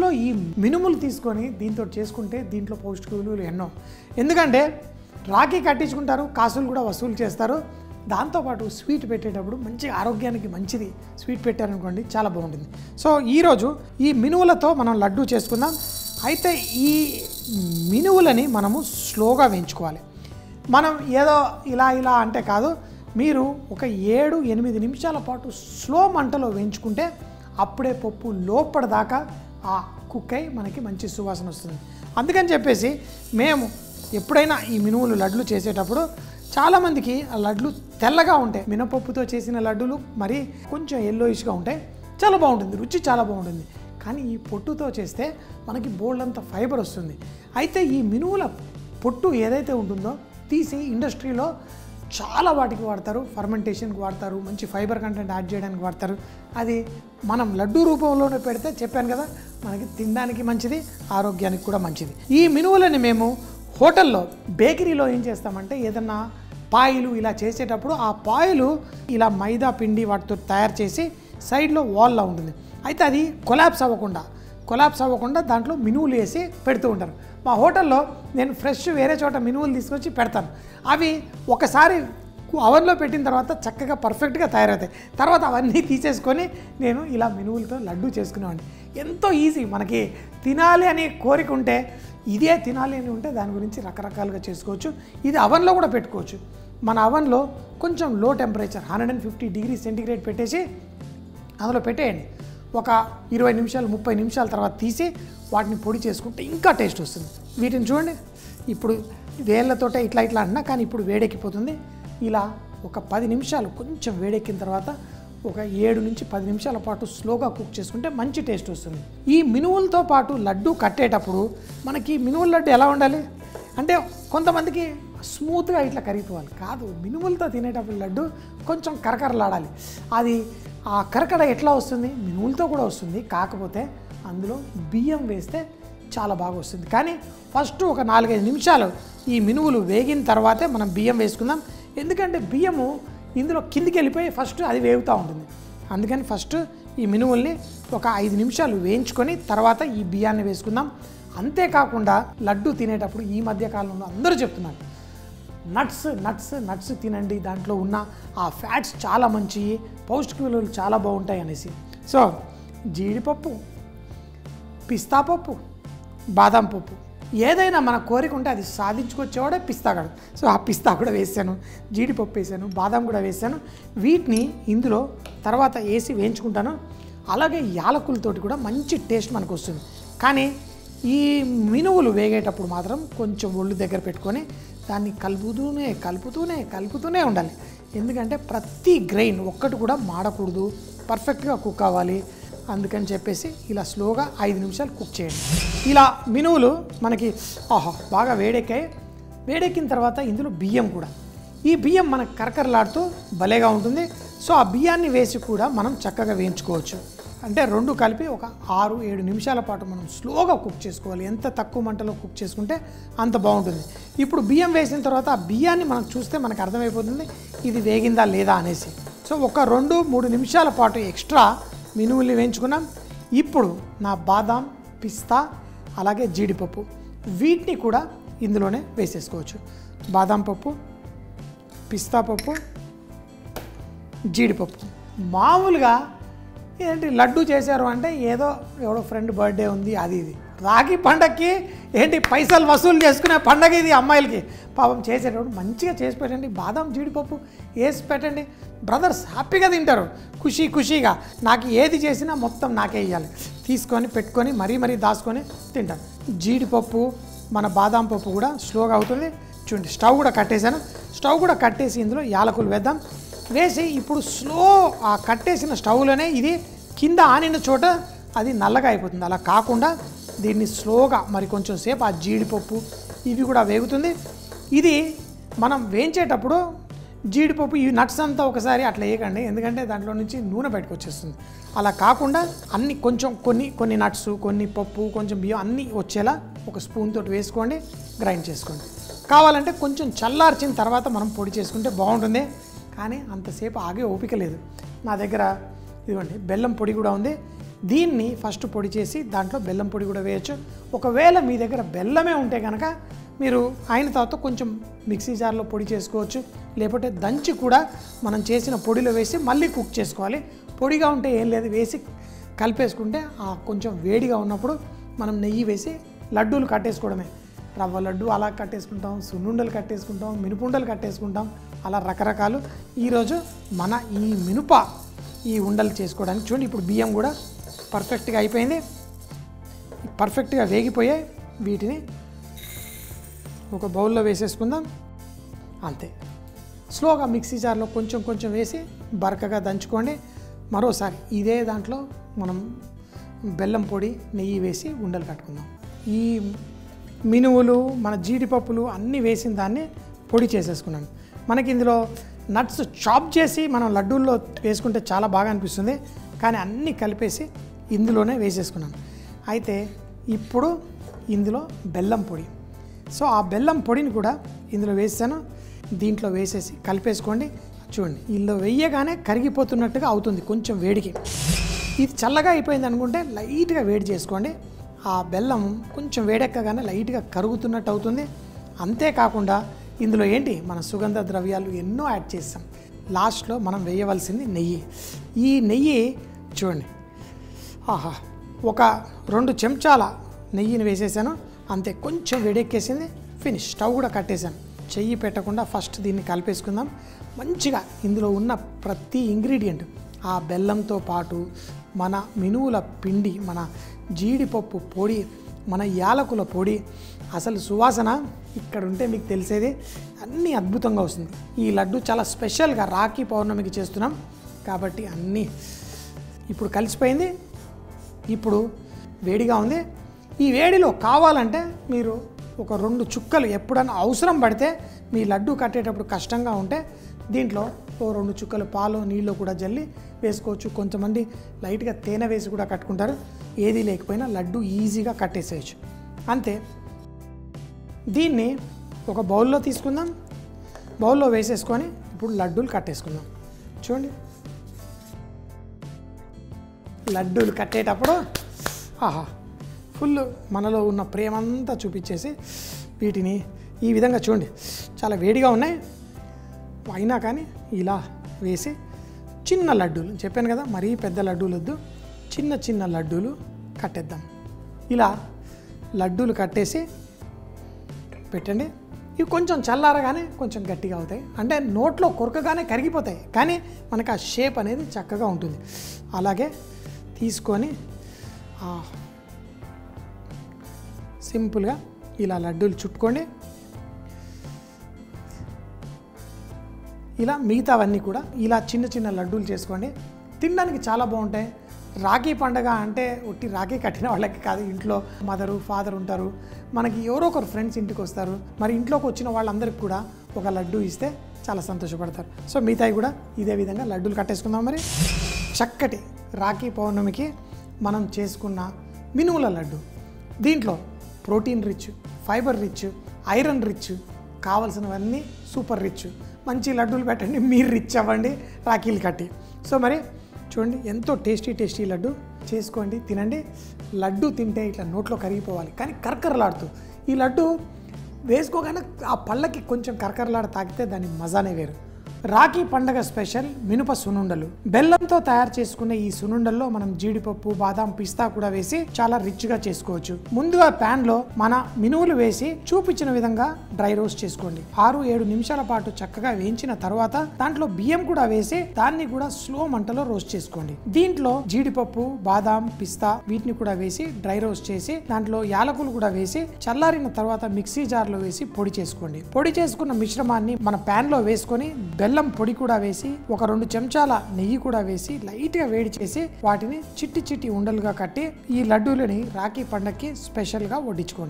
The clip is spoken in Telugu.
అందులో ఈ మినుములు తీసుకొని దీంతో చేసుకుంటే దీంట్లో పౌష్టిక విలువలు ఎన్నో. ఎందుకంటే రాఖీ కట్టించుకుంటారు, కాసులు కూడా వసూలు చేస్తారు. దాంతోపాటు స్వీట్ పెట్టేటప్పుడు మంచి ఆరోగ్యానికి మంచిది స్వీట్ పెట్టారనుకోండి, చాలా బాగుంటుంది. సో ఈరోజు ఈ మినువులతో మనం లడ్డు చేసుకుందాం. అయితే ఈ మినువులని మనము స్లోగా వేయించుకోవాలి. మనం ఏదో ఇలా అంటే కాదు, మీరు ఒక 7-8 నిమిషాల పాటు స్లో మంటలో వేయించుకుంటే అప్పుడే పప్పు లోపటిదాకా ఆ కుక్ అయి మనకి మంచి సువాసన వస్తుంది. అందుకని చెప్పేసి మేము ఎప్పుడైనా ఈ మినువులు లడ్లు చేసేటప్పుడు చాలామందికి ఆ లడ్లు తెల్లగా ఉంటాయి. మినపప్పుతో చేసిన లడ్డులు మరి కొంచెం ఎల్లోయిష్గా ఉంటాయి, చాలా బాగుంటుంది, రుచి చాలా బాగుంటుంది. కానీ ఈ పొట్టుతో చేస్తే మనకి బోల్డంత ఫైబర్ వస్తుంది. అయితే ఈ మినువుల పొట్టు ఏదైతే ఉంటుందో తీసి ఇండస్ట్రీలో చాలా వాటికి వాడతారు, ఫర్మెంటేషన్కి వాడతారు, మంచి ఫైబర్ కంటెంట్ యాడ్ చేయడానికి వాడతారు. అది మనం లడ్డు రూపంలోనే పెడితే చెప్పాను కదా, మనకి తినడానికి మంచిది, ఆరోగ్యానికి కూడా మంచిది. ఈ మినువులని మేము హోటల్లో బేకరీలో ఏం చేస్తామంటే ఏదన్నా పాయలు ఇలా చేసేటప్పుడు ఆ పాయలు ఇలా మైదా పిండి వాటితో తయారు చేసి సైడ్లో వాల్లా ఉంటుంది. అయితే అది కొలాప్స్ అవ్వకుండా దాంట్లో మినువులు వేసి పెడుతూ ఉంటారు. మా హోటల్లో నేను ఫ్రెష్ వేరే చోట మినువులు తీసుకొచ్చి పెడతాను. అవి ఒకసారి అవన్లో పెట్టిన తర్వాత చక్కగా పర్ఫెక్ట్గా తయారవుతాయి. తర్వాత అవన్నీ తీసేసుకొని నేను ఇలా మినువులతో లడ్డు చేసుకునేవాడిని. ఎంతో ఈజీ. మనకి తినాలి అనే కోరిక ఉంటే, ఇదే తినాలి అని ఉంటే దాని గురించి రకరకాలుగా చేసుకోవచ్చు. ఇది అవన్లో కూడా పెట్టుకోవచ్చు. మన అవన్లో కొంచెం లో టెంపరేచర్ 150 డిగ్రీ సెంటిగ్రేడ్ పెట్టేసి అందులో పెట్టేయండి. ఒక 20 నిమిషాలు 30 నిమిషాల తర్వాత తీసి వాటిని పొడి చేసుకుంటే ఇంకా టేస్ట్ వస్తుంది. వీటిని చూడండి, ఇప్పుడు వేళ్ళతోటే ఇట్లా అంటున్నా, కానీ ఇప్పుడు వేడెక్కిపోతుంది. ఇలా ఒక 10 నిమిషాలు కొంచెం వేడెక్కిన తర్వాత ఒక 7 నుంచి 10 నిమిషాల పాటు స్లోగా కుక్ చేసుకుంటే మంచి టేస్ట్ వస్తుంది. ఈ మినువులతో పాటు లడ్డు కట్టేటప్పుడు మనకి మినువుల లడ్డు ఎలా ఉండాలి అంటే, కొంతమందికి స్మూత్గా ఇట్లా కరిగిపోవాలి కాదు, మినువులతో తినేటప్పుడు లడ్డు కొంచెం కరకరలాడాలి. అది ఆ కరకర ఎట్లా వస్తుంది, మినువులతో కూడా వస్తుంది, కాకపోతే అందులో బియ్యం వేస్తే చాలా బాగా వస్తుంది. కానీ ఫస్ట్ ఒక 4-5 నిమిషాలు ఈ మినువులు వేగిన తర్వాతే మనం బియ్యం వేసుకుందాం. ఎందుకంటే బియ్యము ఇందులో కిందికి వెళ్ళిపోయి ఫస్ట్ అది వేగుతూ ఉంటుంది. అందుకని ఫస్ట్ ఈ మినువుల్ని ఒక 5 నిమిషాలు వేయించుకొని తర్వాత ఈ బియ్యాన్ని వేసుకుందాం. అంతేకాకుండా లడ్డు తినేటప్పుడు ఈ మధ్య కాలంలో అందరూ చెప్తున్నారు, నట్స్ తినండి, దాంట్లో ఉన్న ఆ ఫ్యాట్స్ చాలా మంచి, పౌష్టిక విలువలు చాలా బాగుంటాయి అనేసి. సో జీడిపప్పు, పిస్తా పప్పు, బాదం పప్పు, ఏదైనా మన కోరిక ఉంటే అది సాధించుకొచ్చేవాడే పిస్తాగాడు. సో ఆ పిస్తా కూడా వేసాను, జీడిపప్పు వేసాను, బాదం కూడా వేసాను. వీటిని ఇందులో తర్వాత వేసి వేయించుకుంటాను. అలాగే యాలకులతోటి కూడా మంచి టేస్ట్ మనకు వస్తుంది. కానీ ఈ మినువులు వేగేటప్పుడు మాత్రం కొంచెం ఒళ్ళు దగ్గర పెట్టుకొని దాన్ని కలుపుతూనే ఉండాలి. ఎందుకంటే ప్రతి గ్రెయిన్ ఒక్కటి కూడా మాడకూడదు, పర్ఫెక్ట్గా కుక్ అవ్వాలి. అందుకని చెప్పేసి ఇలా స్లోగా 5 నిమిషాలు కుక్ చేయండి. ఇలా మినువులు మనకి బాగా వేడెక్కిన తర్వాత ఇందులో బియ్యం కూడా, ఈ బియ్యం మనకు కరకరలాడుతూ భలేగా ఉంటుంది. సో ఆ బియ్యాన్ని వేసి కూడా మనం చక్కగా వేయించుకోవచ్చు. అంటే రెండు కలిపి ఒక 6-7 నిమిషాల పాటు మనం స్లోగా కుక్ చేసుకోవాలి. ఎంత తక్కువ మంటలో కుక్ చేసుకుంటే అంత బాగుంటుంది. ఇప్పుడు బియ్యం వేసిన తర్వాత ఆ బియ్యాన్ని మనం చూస్తే మనకు అర్థమైపోతుంది ఇది వేగిందా లేదా అనేసి. సో ఒక 2-3 నిమిషాల పాటు ఎక్స్ట్రా మినువుల్ని వేయించుకున్నాం. ఇప్పుడు నా బాదాం, పిస్తా అలాగే జీడిపప్పు వీటిని కూడా ఇందులోనే వేసేసుకోవచ్చు. బాదాం పప్పు, పిస్తా పప్పు, జీడిపప్పు. మామూలుగా ఏంటి లడ్డు చేశారు అంటే ఎవడో ఫ్రెండ్ బర్త్డే ఉంది అది ఇది. రాఖీ పండగకి ఏంటి పైసలు వసూలు చేసుకునే పండగ ఇది అమ్మాయిలకి. పాపం చేసేటప్పుడు మంచిగా చేసి పెట్టండి, బాదం జీడిపప్పు వేసి పెట్టండి. బ్రదర్స్ హ్యాపీగా తింటారు, ఖుషీగా. నాకు ఏది చేసినా మొత్తం నాకే ఇవ్వాలి, తీసుకొని పెట్టుకొని మరీ దాచుకొని తింటాను. జీడిపప్పు, మన బాదం పప్పు కూడా స్లోగా అవుతుంది. చూడండి, స్టవ్ కూడా కట్టేసి ఇందులో యాలకులు వేద్దాం. వేసి ఇప్పుడు స్లో ఆ కట్టేసిన స్టవ్లోనే ఇది కింద ఆనిన చోట అది నల్లగా అయిపోతుంది. అలా కాకుండా దీన్ని స్లోగా మరి కొంచెం సేపు ఆ జీడిపప్పు ఇవి కూడా వేగుతుంది. ఇది మనం వేయించేటప్పుడు జీడిపప్పు ఈ నట్స్ అంతా ఒకసారి అట్లా వేయకండి, ఎందుకంటే దాంట్లో నుంచి నూనె బయటకు వచ్చేస్తుంది. అలా కాకుండా అన్ని కొంచెం కొన్ని నట్స్, కొన్ని పప్పు, కొంచెం బియ్యం అన్నీ వచ్చేలా ఒక స్పూన్ తోటి వేసుకోండి, గ్రైండ్ చేసుకోండి. కావాలంటే కొంచెం చల్లార్చిన తర్వాత మనం పొడి చేసుకుంటే బాగుంటుంది. కానీ అంతసేపు ఆగే ఓపిక లేదు నా దగ్గర. ఇదిగోండి బెల్లం పొడి కూడా ఉంది. దీన్ని ఫస్ట్ పొడి చేసి దాంట్లో బెల్లం పొడి కూడా వేయచ్చు. ఒకవేళ మీ దగ్గర బెల్లమే ఉంటే కనుక మీరు అయిన తర్వాత కొంచెం మిక్సీ జార్లో పొడి చేసుకోవచ్చు, లేకపోతే దంచి కూడా మనం చేసిన పొడిలో వేసి మళ్ళీ కుక్ చేసుకోవాలి. పొడిగా ఉంటే ఏం లేదు, వేసి కలిపేసుకుంటే కొంచెం వేడిగా ఉన్నప్పుడు మనం నెయ్యి వేసి లడ్డూలు కట్టేసుకోవడమే. రవ్వ లడ్డు అలా కట్టేసుకుంటాం, సున్నుండలు కట్టేసుకుంటాం, మినుపుండలు కట్టేసుకుంటాం, అలా రకరకాలు. ఈరోజు మన ఈ ఉండలు చేసుకోవడానికి చూడండి. ఇప్పుడు బియ్యం కూడా పర్ఫెక్ట్గా అయిపోయింది, పర్ఫెక్ట్గా వేగిపోయాయి. వీటిని ఒక బౌల్లో వేసేసుకుందాం. అంతే, స్లోగా మిక్సీ జార్లో కొంచెం కొంచెం వేసి బరకగా దంచుకోండి. మరోసారి ఇదే దాంట్లో మనం బెల్లం పొడి నెయ్యి వేసి ఉండలు కట్టుకుందాం. ఈ మినువులు మన జీడిపప్పులు అన్నీ వేసిన దాన్ని పొడి చేసేసుకున్నాను. మనకి ఇందులో నట్స్ చాప్ చేసి మనం లడ్డూల్లో వేసుకుంటే చాలా బాగా అనిపిస్తుంది, కానీ అన్నీ కలిపేసి ఇందులోనే వేసేసుకున్నాను. అయితే ఇప్పుడు ఇందులో బెల్లం పొడి, సో ఆ బెల్లం పొడిని కూడా ఇందులో వేసాను. దీంట్లో వేసేసి కలిపేసుకోండి. చూడండి, ఇందులో వేయగానే కరిగిపోతున్నట్టుగా అవుతుంది కొంచెం వేడికి. ఇది చల్లగా అయిపోయింది అనుకుంటే లైట్గా వేడి చేసుకోండి. ఆ బెల్లం కొంచెం వేడెక్కగానే లైట్గా కరుగుతున్నట్టు అవుతుంది. అంతేకాకుండా ఇందులో ఏంటి, మన సుగంధ ద్రవ్యాలు ఎన్నో యాడ్ చేస్తాం. లాస్ట్లో మనం వేయవలసింది నెయ్యి. ఈ నెయ్యి చూడండి, ఒక 2 చెంచాల నెయ్యిని వేసేసాను. అంతే, కొంచెం వేడెక్కేసింది, ఫినిష్. స్టవ్ కూడా కట్టేశాను. చెయ్యి పెట్టకుండా ఫస్ట్ దీన్ని కలిపేసుకుందాం మంచిగా. ఇందులో ఉన్న ప్రతి ఇంగ్రీడియంట్, ఆ బెల్లంతో పాటు మన మినువుల పిండి, మన జీడిపప్పు పొడి, మన యాలకుల పొడి, అసలు సువాసన ఇక్కడ ఉంటే మీకు తెలిసేది అన్నీ అద్భుతంగా వస్తుంది. ఈ లడ్డు చాలా స్పెషల్గా రాఖీ పౌర్ణమికి చేస్తున్నాం కాబట్టి అన్నీ ఇప్పుడు కలిసిపోయింది. ఇప్పుడు వేడిగా ఉంది. ఈ వేడిలో కావాలంటే మీరు ఒక 2 చుక్కలు ఎప్పుడైనా అవసరం పడితే, మీ లడ్డు కట్టేటప్పుడు కష్టంగా ఉంటే దీంట్లో 2 చుక్కలు పాలు నీళ్ళు కూడా జల్లి వేసుకోవచ్చు. కొంతమంది లైట్గా తేనె వేసి కూడా కట్టుకుంటారు. ఏది లేకపోయినా లడ్డు ఈజీగా కట్టేసేయచ్చు. అంతే, దీన్ని ఒక బౌల్లో తీసుకుందాం. బౌల్లో వేసేసుకొని ఇప్పుడు లడ్డూలు కట్టేసుకుందాం. చూడండి, లడ్డూలు కట్టేటప్పుడు ఫుల్ మనలో ఉన్న ప్రేమంతా చూపించేసి వీటిని ఈ విధంగా చూడండి, చాలా వేడిగా ఉన్నాయి అయినా కానీ ఇలా వేసి చిన్న లడ్డూలు, చెప్పాను కదా మరీ పెద్ద లడ్డూలు వద్దు, చిన్న చిన్న లడ్డూలు కట్టేద్దాం. ఇలా లడ్డూలు కట్టేసి పెట్టండి. ఇవి కొంచెం చల్లారగానే కొంచెం గట్టిగా అవుతాయి, అంటే నోట్లో కొరకగానే కరిగిపోతాయి, కానీ మనకు ఆ షేప్ అనేది చక్కగా ఉంటుంది. అలాగే తీసుకొని సింపుల్గా ఇలా లడ్డూలు చుట్టుకోండి. ఇలా మిగతావన్నీ కూడా ఇలా చిన్న చిన్న లడ్డూలు చేసుకోండి. తినడానికి చాలా బాగుంటాయి. రాఖీ పండగ అంటే ఒట్టి రాఖీ కట్టిన వాళ్ళకి కాదు, ఇంట్లో మదరు ఫాదర్ ఉంటారు, మనకి ఎవరో ఒకరు ఫ్రెండ్స్ ఇంటికి వస్తారు, మరి ఇంట్లోకి వచ్చిన వాళ్ళందరికీ కూడా ఒక లడ్డు ఇస్తే చాలా సంతోషపడతారు. సో మిగతాయి కూడా ఇదే విధంగా లడ్డూలు కట్టేసుకుందాం. మరి చక్కటి రాఖీ పౌర్ణమికి మనం చేసుకున్న మినుముల లడ్డు, దీంట్లో protein rich, fibre rich, iron rich, కావాల్సినవన్నీ సూపర్ రిచ్. మంచి లడ్డూలు పెట్టండి, మీరు రిచ్ అవ్వండి రాఖీలు కట్టి. సో మరి చూడండి, ఎంతో టేస్టీ లడ్డు చేసుకోండి, తినండి. లడ్డు తింటే ఇట్లా నోట్లో కరిగిపోవాలి, కానీ కరకరలాడుతూ. ఈ లడ్డు వేసుకోగానే ఆ పళ్ళకి కొంచెం కరకరలాడ తాకితే దాని మజానే వేరు. రాఖీ పండగ స్పెషల్ మినుప సునుండలు. బెల్లంతో తయారు చేసుకునే ఈ సునుండల్లో మనం జీడిపప్పు, బాదాం, పిస్తా కూడా వేసి చాలా రిచ్గా చేసుకోవచ్చు. ముందుగా ప్యాన్ లో మన మినువులు వేసి చూపించిన విధంగా డ్రై రోస్ట్ చేసుకోండి. 6-7 నిమిషాల పాటు చక్కగా వేయించిన తర్వాత దాంట్లో బియ్యం కూడా వేసి దాన్ని కూడా స్లో మంటలో రోస్ట్ చేసుకోండి. దీంట్లో జీడిపప్పు, బాదాం, పిస్తా వీటిని కూడా వేసి డ్రై రోస్ట్ చేసి దాంట్లో యాలకులు కూడా వేసి చల్లారిన తర్వాత మిక్సీ జార్ లో వేసి పొడి చేసుకోండి. పొడి చేసుకున్న మిశ్రమాన్ని మన ప్యాన్ లో వేసుకొని బెల్లం పొడి కూడా వేసి ఒక 2 చెంచాల నెయ్యి కూడా వేసి లైట్గా వేడి చేసి వాటిని చిట్టి చిట్టి ఉండలుగా కట్టి ఈ లడ్డూలని రాఖీ పండగకి స్పెషల్గా వడ్డించుకోండి.